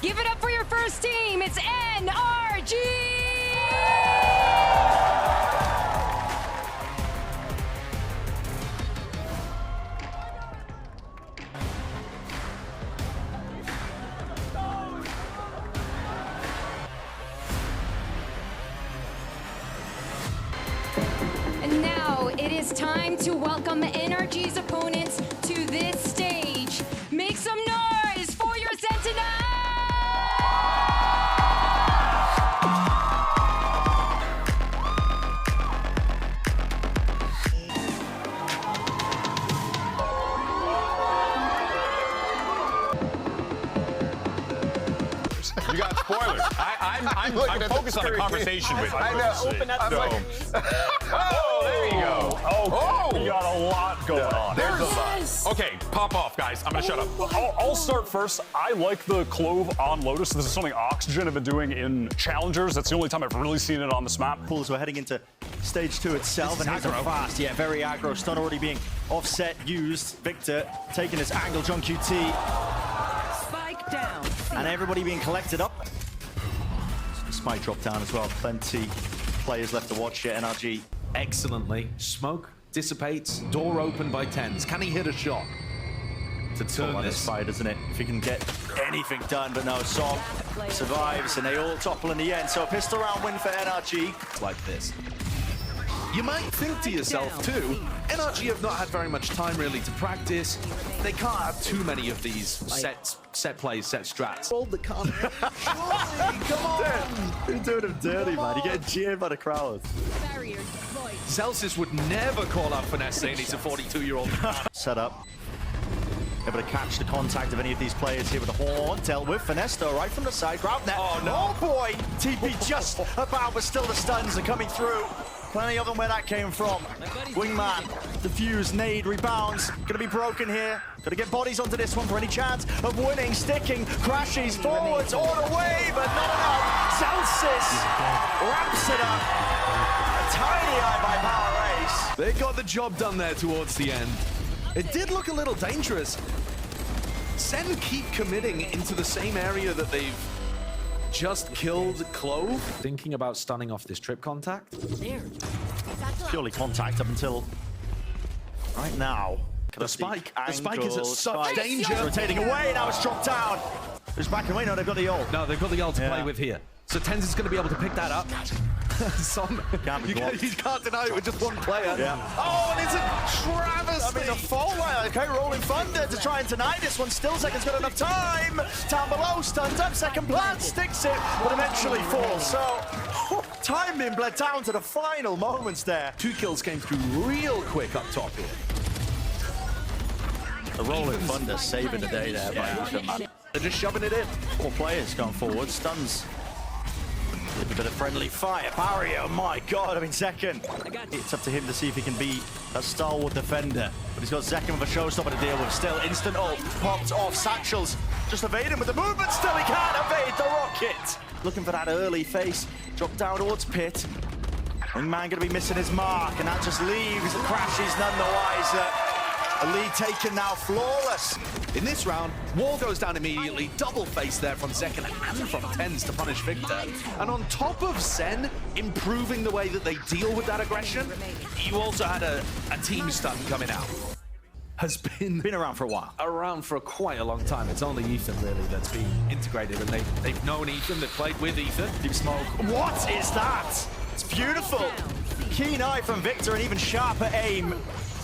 Give it up for your first team. It's NRG. And now it is time to welcome NRG's opponents to this stage. Make some noise for your Sentinels! You got spoilers. I'm focused on a conversation with you. I know. Open that Oh, there you go. Oh, we got a lot going on. There's a lot. Okay, pop off, guys. I'm gonna shut up. I'll start first. I like the Clove on Lotus. This is something Oxygen have been doing in Challengers. That's the only time I've really seen it on this map. We're heading into Stage 2 itself, and here's a fast, yeah, very aggro. Stun already being offset, used. Victor taking this angle, John QT. Spike down. And everybody being collected up. Spike dropped down as well. Plenty players left to watch here. NRG excellently. Smoke dissipates, door open by tens. Can he hit a shot to turn this fight, isn't it? If he can get anything done, but no, Song survives and they all topple in the end. So a pistol round win for NRG. Like this. You might think to yourself too, NRG have not had very much time really to practice. They can't have too many of these set plays, set strats. Hold the can't. Come on! You're doing him dirty, man. You're getting jeered by the crowd. Celsius would never call out Finesse saying he's a 42-year-old. Set up. Able to catch the contact of any of these players here with the horn. Dealt with Finesse though, right from the side. Grab net. Oh, no. Oh boy! TP just about, but still the stuns are coming through. Plenty of them where that came from. Wingman, defuse, nade, rebounds. Gonna be broken here. Gotta get bodies onto this one for any chance of winning. Sticking, crashes, forwards, all the way, but not enough. Celsius wraps it up. A tiny eye by Power Ace. They got the job done there towards the end. It did look a little dangerous. Sen keep committing into the same area that they've just killed Clove. Thinking about stunning off this trip contact. Purely contact up until right now. The spike is at such danger. Rotating away, now it's dropped down. Who's backing away? No, they've got the ult. No, they've got the ult to play with here. So Tens is going to be able to pick that up. You can't deny it with just one player. Yeah. Oh, and it's a travesty. I mean, a fall line. Okay, rolling thunder to try and deny this one. Still Second's got enough time. Down below, stuns up. Second plant sticks it, but eventually falls. So, time being bled down to the final moments there. 2 kills came through real quick up top here. The rolling thunder saving the day there by Luca, man. They're just shoving it in. 4 players going forward. Stuns. A bit of friendly fire. Barry, oh my god, I mean, Zekken. It's up to him to see if he can be a stalwart defender. But he's got Zekken with a showstopper to deal with. Still, instant ult. Popped off. Satchels just evade him with the movement. Still, he can't evade the rocket. Looking for that early face. Drop down towards Pit. Wingman going to be missing his mark, and that just leaves. Crashes none the wiser. A lead taken now, flawless. In this round, Wall goes down immediately, double face there from Zekken and from Tens to punish Victor. And on top of Sen improving the way that they deal with that aggression, you also had a team stun coming out. Has been around for a while. Around for quite a long time. It's only Ethan really that's been integrated, and they've known Ethan, they've played with Ethan. Deep smoke. What is that? It's beautiful. Keen eye from Victor and even sharper aim.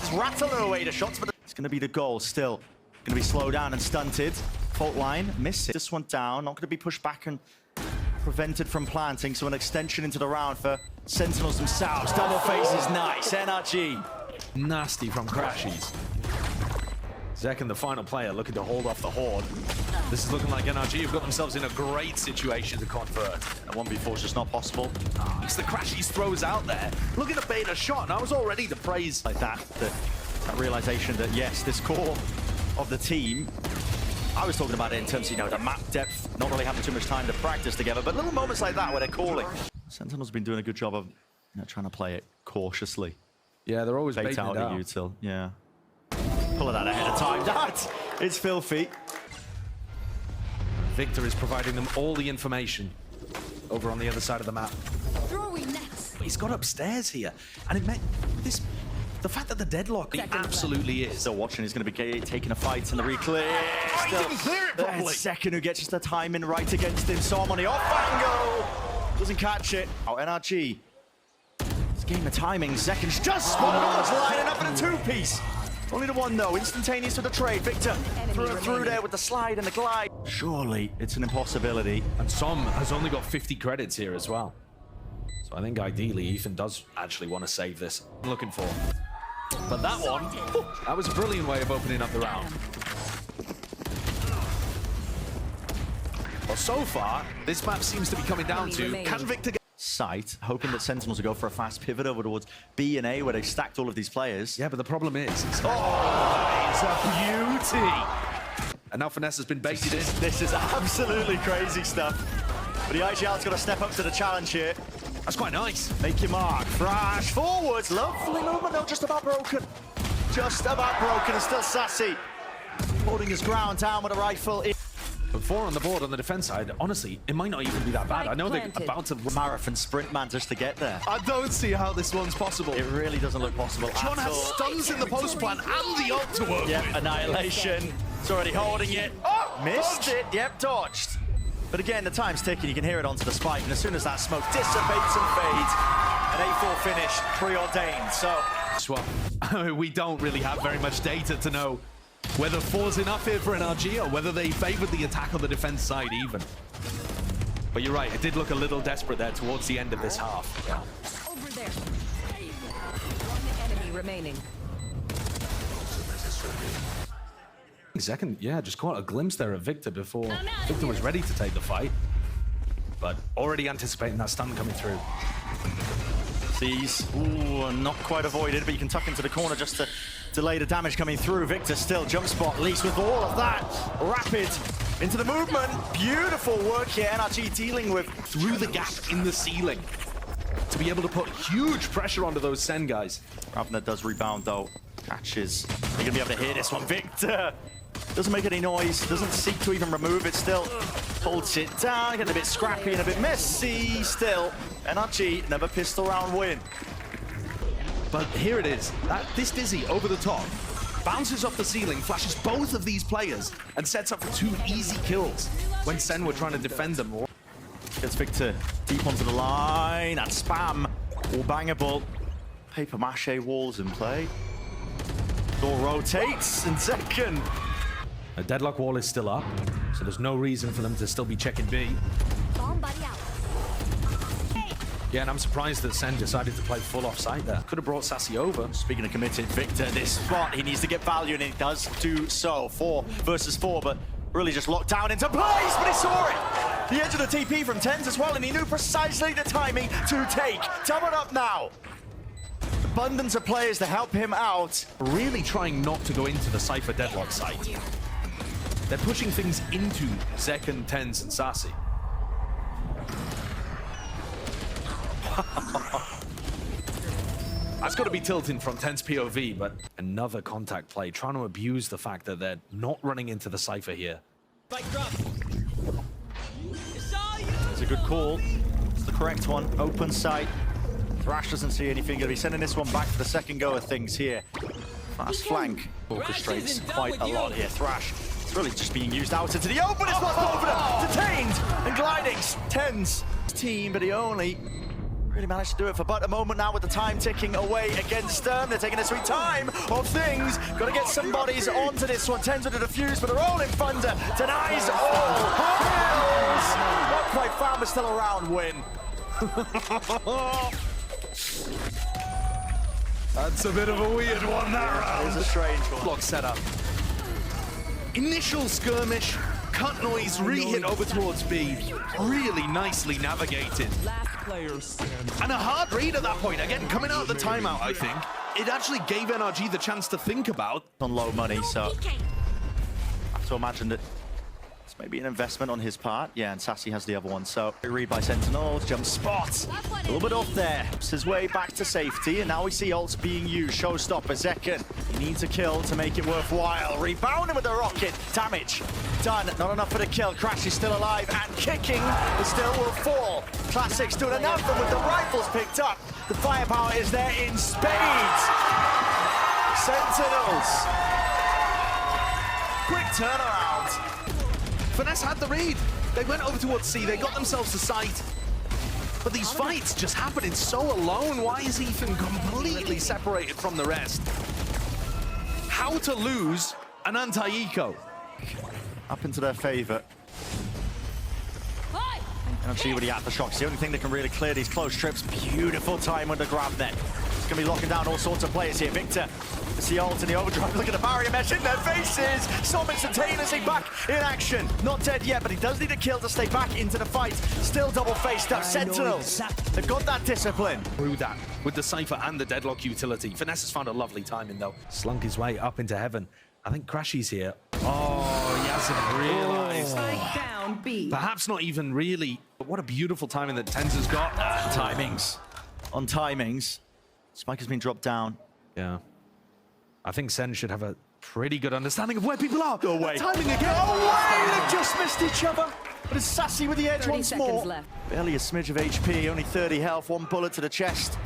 Just rattling away the shots, but it's going to be the goal still. Going to be slowed down and stunted. Fault line, miss it. This one down, not going to be pushed back and prevented from planting, so an extension into the round for Sentinels themselves. Double face is nice. NRG. Nasty from Crashies. Zekken, the final player, looking to hold off the Horde. This is looking like NRG have got themselves in a great situation to convert. A 1v4 is just not possible. It's the Crashies throws out there. Looking to bait a shot, and I was all ready to praise like that realization that, yes, this core of the team, I was talking about it in terms of, you know, the map depth, not really having too much time to practice together, but little moments like that where they're calling. Sentinel's been doing a good job of, you know, trying to play it cautiously. Yeah, they're always baiting out it out. Util, yeah. Pull it out ahead of time. That is filthy. Victor is providing them all the information over on the other side of the map. Throwing nets. But he's got upstairs here, and it meant this. The fact that the deadlock absolutely is. Still watching, he's going to be taking a fight in the reclear. He didn't clear it properly. Second who gets just the timing right against him. Saw him on the off angle. Doesn't catch it. Oh, NRG. This game of timing. Second's just spotted on this line, up in a two-piece. Only the one though. Instantaneous with the trade. Victor through there with the slide and the glide. Surely it's an impossibility. And Som has only got 50 credits here as well. So I think ideally Ethan does actually want to save this. I'm looking for. But that one, that was a brilliant way of opening up the round. Well, so far, this map seems to be coming down to, can Victor get Sight, hoping that Sentinels will go for a fast pivot over towards B and A where they stacked all of these players. Yeah, but the problem is, it's a beauty. And now Finesse has been baited in. This is absolutely crazy stuff. But the IGL's got to step up to the challenge here. That's quite nice. Make your mark. Crash forwards. Lovely movement, though. Just about broken. Just about broken and still sassy. Holding his ground down with a rifle. But 4 on the board on the defense side, honestly, it might not even be that bad. I know they're about to marathon sprint man just to get there. I don't see how this one's possible. It really doesn't look possible John at has all. stuns in the post plan and the ult to work Yep, with. annihilation. It's already holding it. Oh, missed it. Yep, dodged. But again, the time's ticking. You can hear it onto the spike. And as soon as that smoke dissipates and fades, an 8-4 finish, preordained. So, we don't really have very much data to know whether 4's enough here for NRG or whether they favored the attack on the defense side even. But you're right, it did look a little desperate there towards the end of this half. Yeah. Over there. One enemy remaining. Second, yeah, just caught a glimpse there of Victor before Victor was ready to take the fight. But already anticipating that stun coming through. Sees, ooh, not quite avoided, but you can tuck into the corner just to delay the damage coming through. Victor still jump spot, least with all of that. Rapid into the movement. Beautiful work here. NRG dealing with Through the gap in the ceiling to be able to put huge pressure onto those Sen guys. Ravner does rebound though. Catches. You're gonna be able to hear this one. Victor doesn't make any noise, doesn't seek to even remove it, still holds it down, getting a bit scrappy and a bit messy. Still, NRG, another pistol round win. But here it is. This Dizzy over the top bounces off the ceiling, flashes both of these players, and sets up for 2 easy kills when Sen were trying to defend them. Gets Victor deep onto the line, and spam, all bangable. Paper mache walls in play. Door rotates, and second. The deadlock wall is still up, so there's no reason for them to still be checking B. Bomb buddy out. Yeah, and I'm surprised that Sen decided to play full offside there. Could have brought Sassy over. Speaking of committed, Victor, this spot, he needs to get value, and he does do so. 4 versus 4, but really just locked down into place, but he saw it! The edge of the TP from TenZ as well, and he knew precisely the timing to take. Double up now. Abundance of players to help him out. Really trying not to go into the Cypher deadlock site. They're pushing things into Zek and TenZ and Sassy. That's got to be tilting from TenZ POV, but another contact play, trying to abuse the fact that they're not running into the Cypher here. It's a good call. It's the correct one. Open sight. Thrash doesn't see anything. Gonna be sending this one back for the second go of things here. Fast flank orchestrates quite a lot here. Thrash, it's really just being used out into the open. It's not over. Detained and gliding. TenZ team, but he only really managed to do it for but a moment now with the time ticking away against them. They're taking a sweet time of things. Got to get some bodies onto this one. TenZ with a defuse, but they're all in thunder. Denies all. Not quite found, but still a round win. That's a bit of a weird one, that round. It's a strange one. Block setup. Initial skirmish, cut noise, re-hit over towards B. Really nicely navigated. And a hard read at that point. Again, coming out of the timeout, I think. It actually gave NRG the chance to think about. On low money, so I have to imagine that it's Maybe an investment on his part. Yeah, and Sassy has the other one. So read by Sentinels, jump spot. A little bit off there. Helps his way back to safety, and now we see ults being used. Showstopper, Zekken. He needs a kill to make it worthwhile. Rebounding with the rocket. Damage done. Not enough for the kill. Crash is still alive and kicking, but still will fall. Classics doing enough, and with the rifles picked up, the firepower is there in spades. Sentinels. Quick turnaround. Finesse had the read. They went over towards C, they got themselves to sight. But these fights just happening so alone. Why is Ethan completely separated from the rest? How to lose an anti-eco? Up into their favor. NRG with the aftershock. It's the only thing that can really clear these close trips. Beautiful time with the grab net. It's going to be locking down all sorts of players here. Victor, it's the ult and the overdrive. Look at the barrier mesh in their faces. Som instantaneously back in action. Not dead yet, but he does need a kill to stay back into the fight. Still double faced up. Sentinels, they've got that discipline. Through that with the Cypher and the Deadlock utility. Finesse has found a lovely timing though. Slunk his way up into heaven. I think Crashy's here. Oh, he hasn't realized. Down B. Perhaps not even really. But what a beautiful timing that Tens has got. Timings. On timings. Spike has been dropped down. Yeah. I think Sen should have a pretty good understanding of where people are. Go away. Timing again. Go away! They've just missed each other. But it's Sassy with the edge 30 once seconds more. left. Barely a smidge of HP, only 30 health, one bullet to the chest.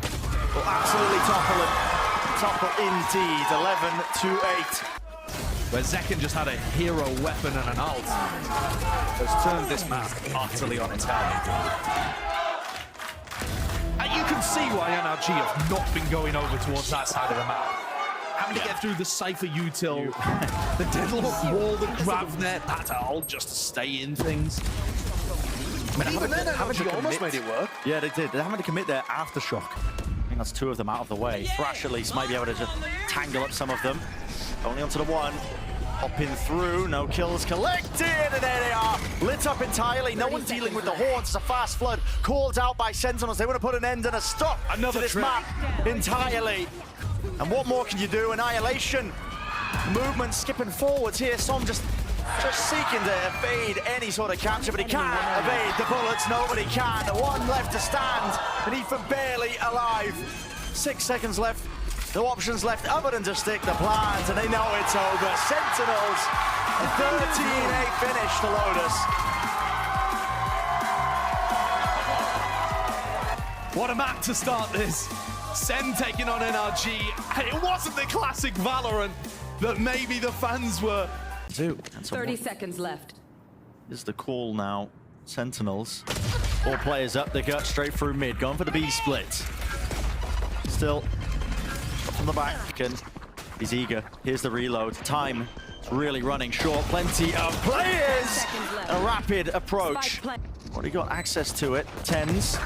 Will absolutely topple him. Topple indeed. 11-8. Where Zekken just had a hero weapon and an ult. Has turned this map utterly on its head. And you can see why NRG have not been going over towards that side of the map. Having to get through the Cypher util, the Deadlock wall, the grab net, that ult just to stay in things. I mean, Even then, NRG almost made it work. Yeah, they did. They're having to commit their aftershock. I think that's two of them out of the way. Thrash at least might be able to just tangle up some of them. Only onto the one. Hopping through, no kills collected, and there they are, lit up entirely. No one dealing with the horns. It's a fast flood called out by Sentinels. They want to put an end and a stop to this map entirely. And what more can you do? Annihilation, movement skipping forwards here. Som just seeking to evade any sort of capture, but he can't evade the bullets. Nobody can. One left to stand, and Ethan barely alive. 6 seconds left. No options left other than to stick the plant, and they know it's over. Sentinels, a 13-8 finish to Lotus. What a map to start this. Sen taking on NRG, and it wasn't the classic Valorant that maybe the fans were. 30 seconds left. Is the call now. Sentinels, all players up, they go straight through mid, going for the B split. Still from the back, and he's eager. Here's the reload. Time is really running short. Plenty of players. A rapid approach. Already got access to it. Tens.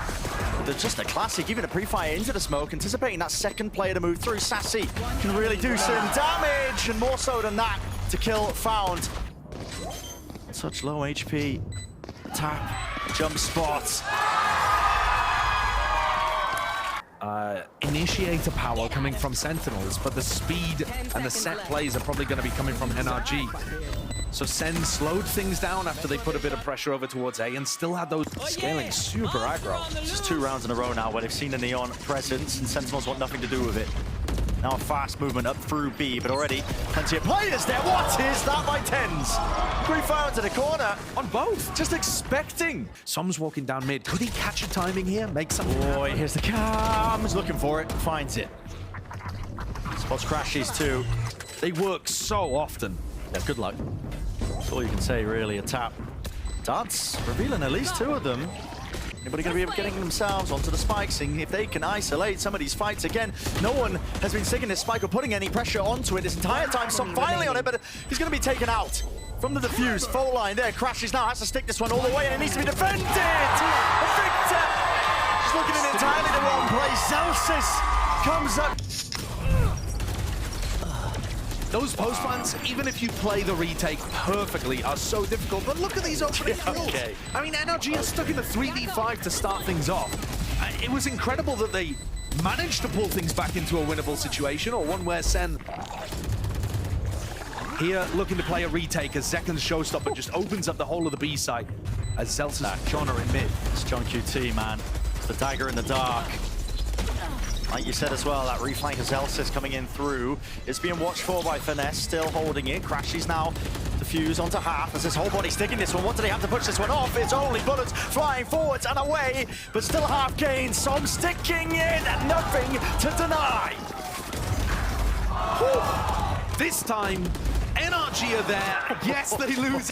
They're just a classic. Even a pre-fire into the smoke, anticipating that second player to move through. Sassy can really do some damage, and more so than that to kill found. Such low HP. Tap. Jump spots. Initiator power coming from Sentinels, but the speed and the set plays are probably going to be coming from NRG. So Sen slowed things down after they put a bit of pressure over towards A and still had those scaling super aggro. Just 2 rounds in a row now where they've seen the Neon presence, and Sentinels want nothing to do with it. Now a fast movement up through B, but already plenty of players there. What is that by Tens? Pre-fire into the corner on both. Just expecting. Som's walking down mid. Could he catch a timing here? Make something Boy, happen? here's the cams. Looking for it. Finds it. Spots Crashies too. They work so often. Yeah, good luck. That's all you can say, really. A tap. Dance revealing at least 2 of them. Anybody going to be getting themselves onto the spike, seeing if they can isolate some of these fights again. No one has been sticking this spike or putting any pressure onto it this entire time. Some finally on it, but he's going to be taken out from the defuse. Full line there. Crashes now, has to stick this one all the way, and it needs to be defended. Victor just looking in entirely the wrong place. Zelsis comes up. Those post plants, even if you play the retake perfectly, are so difficult. But look at these opening kills. Okay. I mean, NRG is stuck in the 3v5 to start things off. It was incredible that they managed to pull things back into a winnable situation, or one where Sen Here, looking to play a retake as Zeken's showstopper just opens up the whole of the B site. As Zelsa's John are in mid. It's John QT, man. It's the dagger in the dark. Like you said as well, that reflank of Zelsis coming in through. It's being watched for by Finesse, still holding it. Crashes now defuse onto half as his whole body sticking this one. What do they have to push this one off? It's only bullets flying forwards and away, but still half gained. Som sticking in and nothing to deny. Whew. This time, NRG are there. Yes, they lose.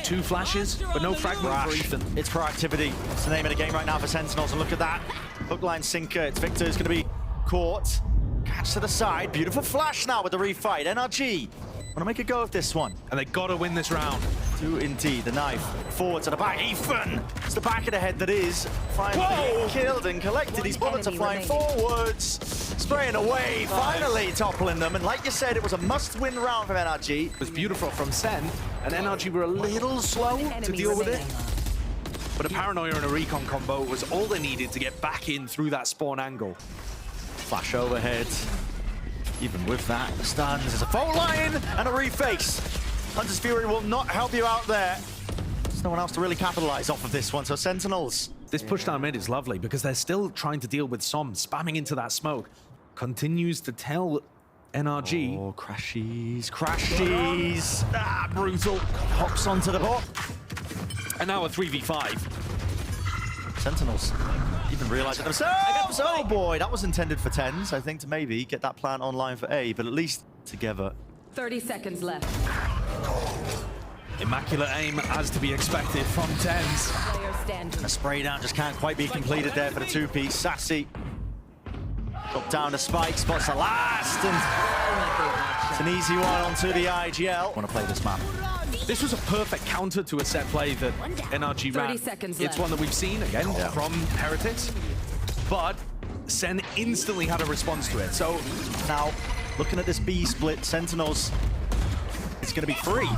2 flashes, but no fragment for Ethan. It's proactivity. It's the name of the game right now for Sentinels. And look at that. Hook line sinker. It's Victor who's going to be caught. Catch to the side. Beautiful flash now with the refight. NRG want to make a go of this one. And they got to win this round. Do indeed. The knife forward to the back. Ethan! It's the back of the head that is finally killed and collected. These bullets are flying forwards. Spraying away. Finally toppling them. And like you said, it was a must-win round from NRG. It was beautiful from Sen, and NRG were a little slow to deal with it. But a paranoia and a recon combo was all they needed to get back in through that spawn angle. Flash overhead. Even with that, the stuns. There's a fault line and a reface. Hunter's Fury will not help you out there. There's no one else to really capitalize off of this one, so Sentinels. This push down mid is lovely because they're still trying to deal with Som spamming into that smoke. Continues to tell NRG. Oh, crashes, crashes. Ah, brutal. Hops onto the bot. And now a 3v5. Sentinels even realize it themselves. Oh boy, that was intended for 10s, I think, to maybe get that plan online for A, but at least together. 30 seconds left. Immaculate aim, as to be expected from 10s. Player standing. A spray down just can't quite be completed there for the 2-piece. Sassy. Up down to Spike, spots the last, and it's an easy one onto the IGL. Want to play this map. This was a perfect counter to a set play that NRG ran. 30 seconds It's left. one that we've seen, again, from Heretics. But Sen instantly had a response to it. So now, looking at this B split, Sentinels, it's going to be free.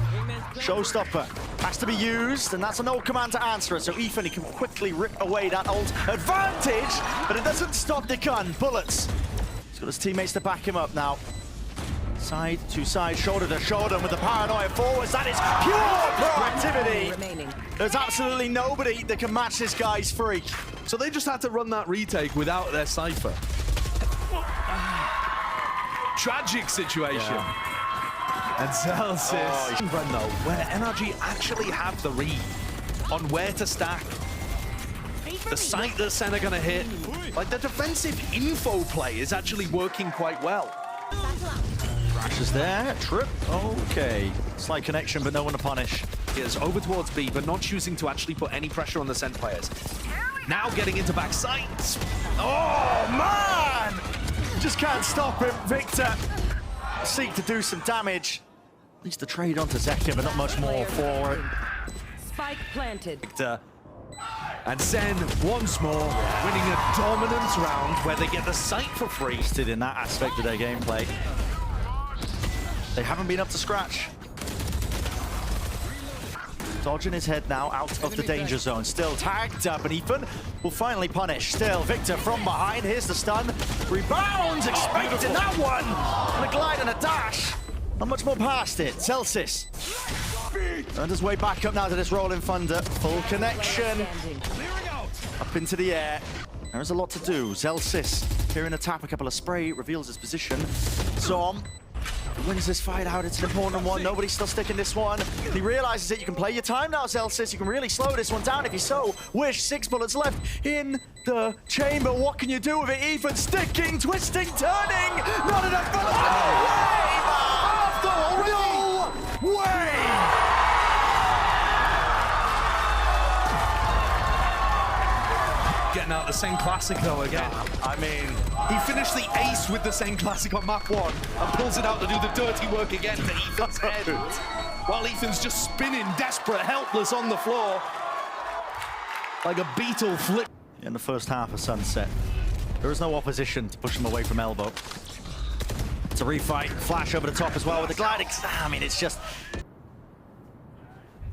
Showstopper has to be used, and that's an ult command to answer it. So Ethan, he can quickly rip away that ult advantage, but it doesn't stop the gun. Bullets. He's got his teammates to back him up now. Side to side, shoulder to shoulder, and with the paranoia forwards, that is pure proactivity. There's absolutely nobody that can match this guy's freak. So they just had to run that retake without their Cypher. Tragic situation. Yeah. And Zelsis run though, where NRG actually have the read on where to stack. The site that Sen are gonna hit. Like the defensive info play is actually working quite well. Crashes there, trip, okay. Slight connection, but no one to punish. He is over towards B, but not choosing to actually put any pressure on the Sen players. Now getting into back sights. Oh, man! Just can't stop him, Victor. Seek to do some damage. At least the trade onto Zekin, but not much more for it. Spike planted. Victor. And Sen, once more, winning a dominance round where they get the site for free. Did in that aspect of their gameplay. They haven't been up to scratch. Dodging his head now out of the danger zone. Still tagged up, and Ethan will finally punish. Still, Victor from behind. Here's the stun. Rebounds, expecting that one. And a glide and a dash. Not much more past it. Celsius. Earned his way back up now to this rolling thunder. Full connection. Up into the air. There's a lot to do. Zelsis hearing a tap, a couple of spray, reveals his position. Zom wins this fight out. It's an important one. Nobody's still sticking this one. He realizes that you can play your time now, Zelsis. You can really slow this one down if you so wish. 6 bullets left in the chamber. What can you do with it? Ethan sticking, twisting, turning. Not enough bullets. No way, man! No way! Getting out the Sen Classic though again. I mean, he finished the ace with the Sen Classic on map 1 and pulls it out to do the dirty work again to Ethan's head. While Ethan's just spinning, desperate, helpless on the floor. Like a beetle flip. In the first half of Sunset, there is no opposition to push him away from elbow. It's a refight, flash over the top as well with the gliding. I mean, it's just...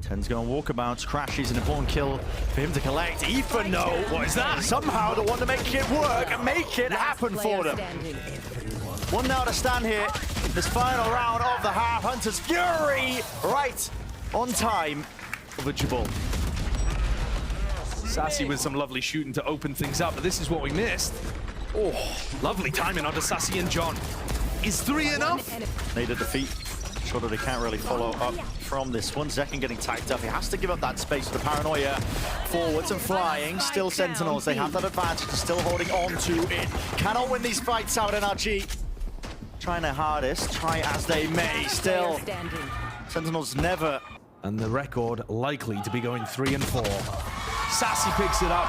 10's going walkabouts, crashes, an important kill for him to collect. Ethan, no, what is that? Somehow they want to make it work and make it happen for them. One now to stand here. This final round of the half. Hunter's Fury right on time for the Jabal. Sassy with some lovely shooting to open things up, but this is what we missed. Oh, lovely timing onto Sassy and John. Is 3 enough? Need a defeat. Sure that they can't really follow up from this one. Zekin getting tagged up. He has to give up that space for the paranoia. Forwards and flying. Still Sentinels. They have that advantage. They're still holding on to it. Cannot win these fights out, NRG. Trying their hardest. Try as they may. Still. Sentinels never. And the record likely to be going 3 and 4. Sassy picks it up.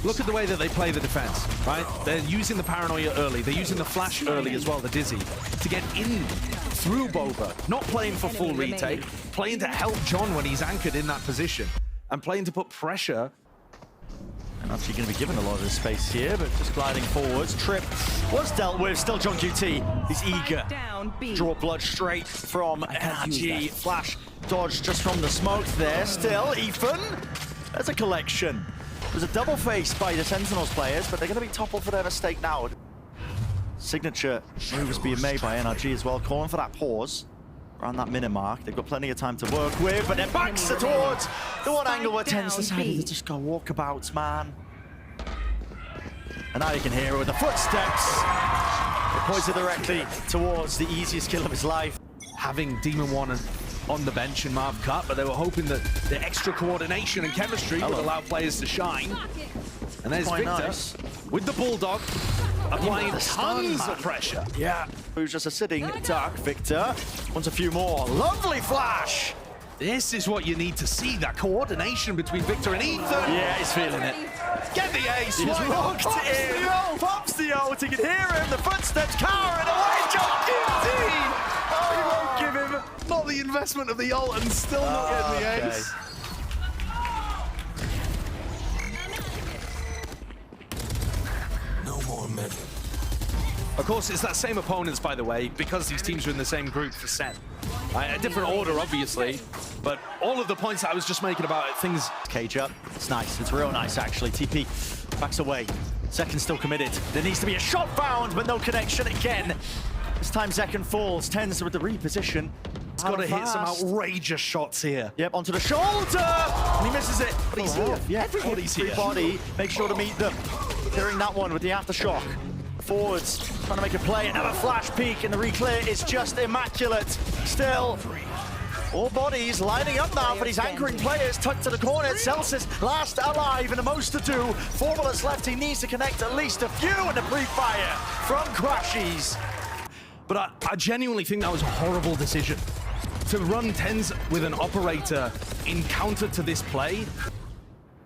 Look at the way that they play the defense, right? They're using the paranoia early. They're using the flash early as well, the Dizzy, to get in through Boba. Not playing for full retake, playing to help John when he's anchored in that position, and playing to put pressure. And actually going to be given a lot of the space here, but just gliding forwards. Trip was dealt with. Still John QT. He's eager. Draw blood straight from NRG. Flash dodge just from the smoke there. Still Ethan. There's a collection. There's a double face by the Sentinels players, but they're going to be toppled for their mistake now. Signature moves being made by NRG as well, calling for that pause around that minute mark. They've got plenty of time to work with, but their backs are towards the one angle where Tens decided to just go walkabouts, man. And now you can hear it with the footsteps. It pointed directly towards the easiest kill of his life. Having Demon One on the bench in Marv cut, but they were hoping that the extra coordination and chemistry would allow players to shine. And there's Victor nice. with the Bulldog, applying tons of pressure. Yeah. Who's just a sitting duck. Victor wants a few more. Lovely flash. This is what you need to see, that coordination between Victor and Ethan. Yeah, he's feeling it. Get the ace. He's locked in. Pops the ult. He can hear him. The footsteps carrying away. John QT. He won't give him not the investment of the ult and still not getting the ace. No more men. Of course, it's that same opponents, by the way, because these teams are in the same group for SEN. A different order, obviously, but all of the points that I was just making about things. Cage up. It's nice. It's real nice, actually. TP backs away. Second still committed. There needs to be a shot found, but no connection again. This time Zekin falls. Tens with the reposition. He's got to hit some outrageous shots here. Yep, onto the shoulder. And he misses it. But he's here. Yeah, everybody's here. Everybody, make sure to meet them. Clearing that one with the aftershock. Forwards, trying to make a play. Another flash peek, and the reclear is just immaculate. Still, all bodies lining up now for these anchoring players. Tucked to the corner. Celsius last alive, and the most to do. 4 bullets left. He needs to connect at least a few in the pre-fire from Crashies. But I genuinely think that was a horrible decision. To run Tens with an operator in counter to this play,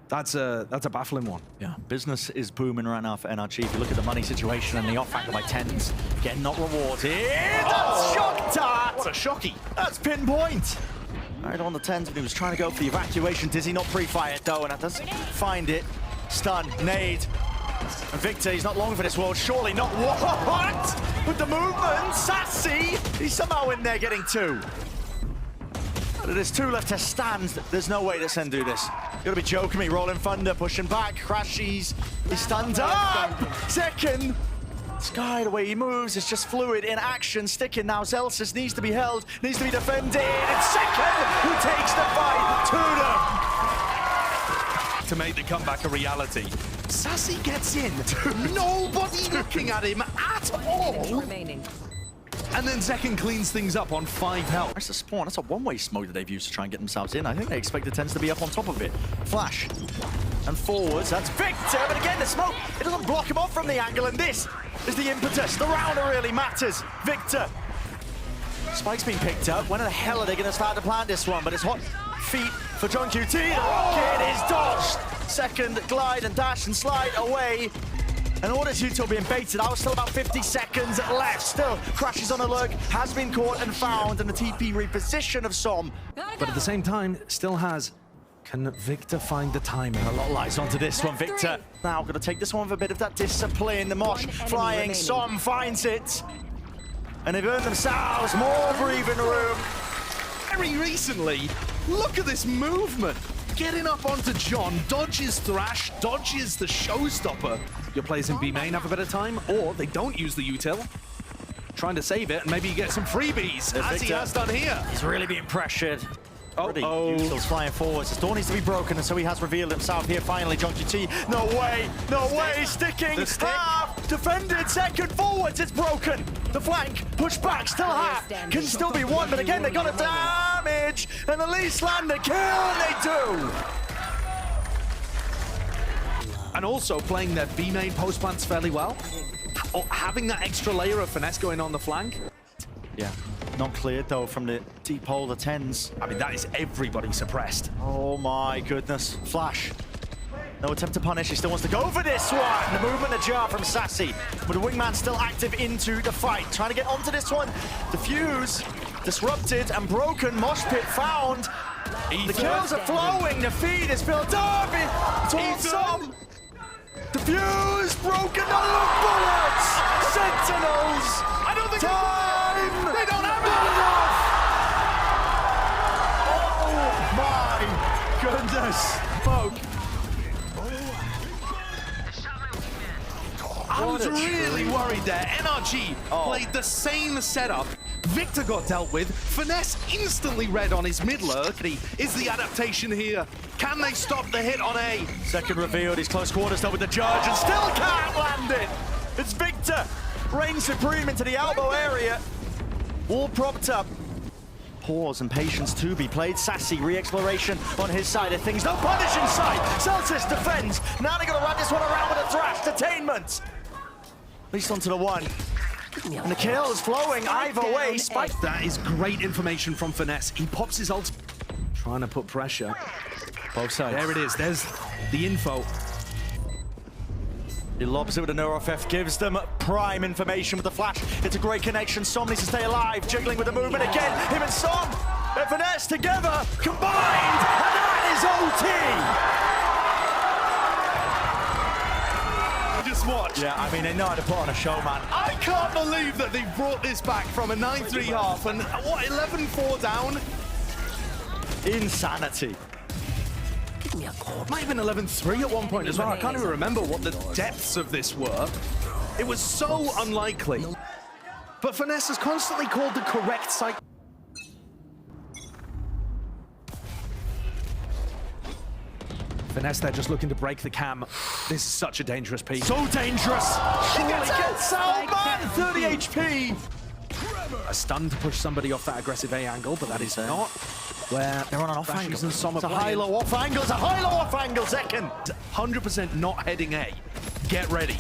that's a baffling one. Yeah, business is booming right now for NRG. If you look at the money situation and the off angle by Tens, getting not rewarded. That's shock dart! What a shocky. That's pinpoint. Right on the Tens, but he was trying to go for the evacuation. Dizzy not pre-fired though, and that doesn't find it. Stun, nade. And Victor, he's not long for this world. Surely not. What? With the movement, Sassy, he's somehow in there getting 2. But there's 2 left to stand. There's no way that SEN do this. You gotta be joking me. Rolling Thunder, pushing back. Crashies. He stands up. Second. Sky, the way he moves, is just fluid in action. Sticking now. Celsius needs to be held, needs to be defended. And Second, who takes the fight to them. To make the comeback a reality. Sassy gets in. Nobody looking at him at all. Remaining. And then Zekin cleans things up on 5 health. That's a spawn. That's a one-way smoke that they've used to try and get themselves in. I think they expect the Tens to be up on top of it. Flash. And forwards. That's Victor. But again, the smoke, it doesn't block him off from the angle. And this is the impetus. The rounder really matters. Victor. Spike's been picked up. When the hell are they going to start to plant this one? But it's hot feet for John QT. The rocket is dodged. Second glide and dash and slide away. And all this util being baited out. Still about 50 seconds left. Still, Crashes on alert. Has been caught and found. And the TP reposition of Som. But at the same time, still has. Can Victor find the timing? A lot lies onto this one. Victor now going to take this one with a bit of that discipline. The Mosh flying. Som finds it. And they've earned themselves more breathing room. Very recently, look at this movement. getting up onto John, dodges Thrash, dodges the showstopper. Your players in B main have a bit of time, or they don't use the util. Trying to save it, and maybe you get some freebies, as he has done here. He's really being pressured. Oh. Utils flying forwards. His door needs to be broken, and so he has revealed himself here finally. John GT, no way, he's sticking. The stick. Half, defended, second forwards, it's broken. The flank, push back, still half. Can still be one, but again, they got a damage, and the least land a kill, and they do. And also playing their B main post plants fairly well. Or having that extra layer of finesse going on the flank. Yeah, not cleared though from the deep hole, the 10s. I mean, that is everybody suppressed. Oh my goodness. Flash. No attempt to punish, he still wants to go for this one. The movement ajar from Sassy. But the wingman still active into the fight. Trying to get onto this one. Defuse, disrupted and broken. Mosh pit found. The kills are flowing, the feed is built up. It's awesome. Defuse, broken, not enough bullets. Sentinels. I don't think Time. they don't have Oh my goodness. Poke. I was really worried there. NRG played the same setup. Victor got dealt with. Finesse instantly red on his mid lurk. Is the adaptation here? Can they stop the hit on A? Second revealed, he's close quarters though with the judge and still can't land it. It's Victor. Reigns supreme into the elbow area. All propped up. Pause and patience to be played. Sassy, re-exploration on his side of things. No punish in sight. Celsius defends. Now they're going to run this one around with a Thrash. Detainment. At least onto the one. And the kill is flowing either way. Spike. That is great information from Finesse. He pops his ult. Trying to put pressure. Both sides. There it is. There's the info. He lobs it with a NeuroFF, gives them prime information with the flash. It's a great connection. Som needs to stay alive, jiggling with the movement again. Him and Som, and Finesse together, combined, and that is OT! Just watch. Yeah, I mean, they know how to put on a show, man. I can't believe that they brought this back from a 9-3 half and, what, 11-4 down? Insanity. Might have been 11-3 at one point as well. I can't even remember what the depths of this were. It was so unlikely. But Finesse has constantly called the correct site. Finesse, they're just looking to break the cam. This is such a dangerous piece. So dangerous! Surely gets out, man! 30 HP! A stun to push somebody off that aggressive A angle, but that is not where they're on an off Bashes angle. and Som It's a are playing. high-low off angle, it's a high-low off angle, second! 100% not heading A. Get ready.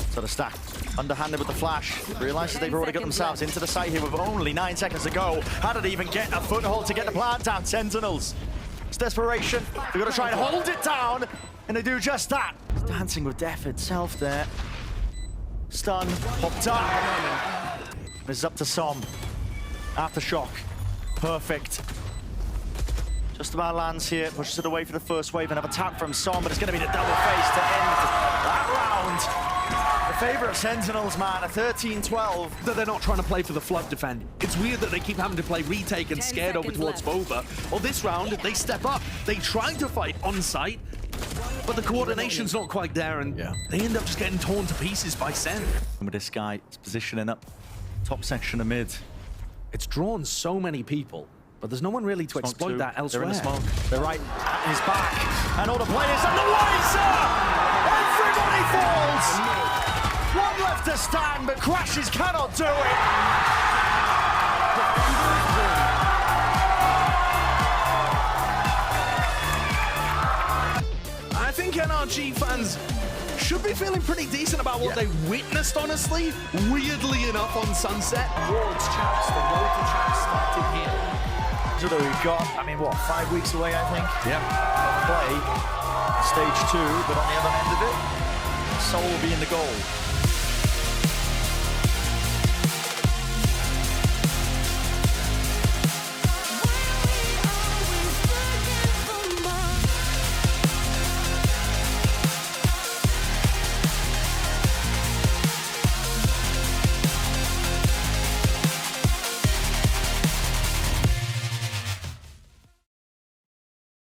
So the stack, underhanded with the flash, realizes they've already got themselves into the site here with only 9 seconds to go. How did they even get a foothold to get the plant down? Sentinels. It's desperation. They've got to try and hold it down, and they do just that. Dancing with death itself there. Stun, popped up. This is up to Som. Aftershock. Perfect. Just about lands here, pushes it away for the first wave, and have a tap from Som, but it's going to be the double face to end that round. The favourite of Sentinels, man, a 13-12. That they're not trying to play for the flood defend. It's weird that they keep having to play retake and 10 scared over seconds towards left. Vova. Well, this round, they step up. They try to fight on site, but the coordination's not quite there, and they end up just getting torn to pieces by Sen. With this guy, it's positioning up top section of mid. It's drawn so many people, but there's no one really to Smoke exploit two. that elsewhere. They're in the smoke. They're right at his back. And all the players and the wiser! Everybody falls! One left to stand, but Crashes cannot do it! I think NRG fans should be feeling pretty decent about what they witnessed, honestly. Weirdly enough, on Sunset. Worlds champs, the local champs started here. So that we've got, I mean, what, 5 weeks away, I think? Yeah. Play Stage 2, but on the other end of it, Soul will be in the goal.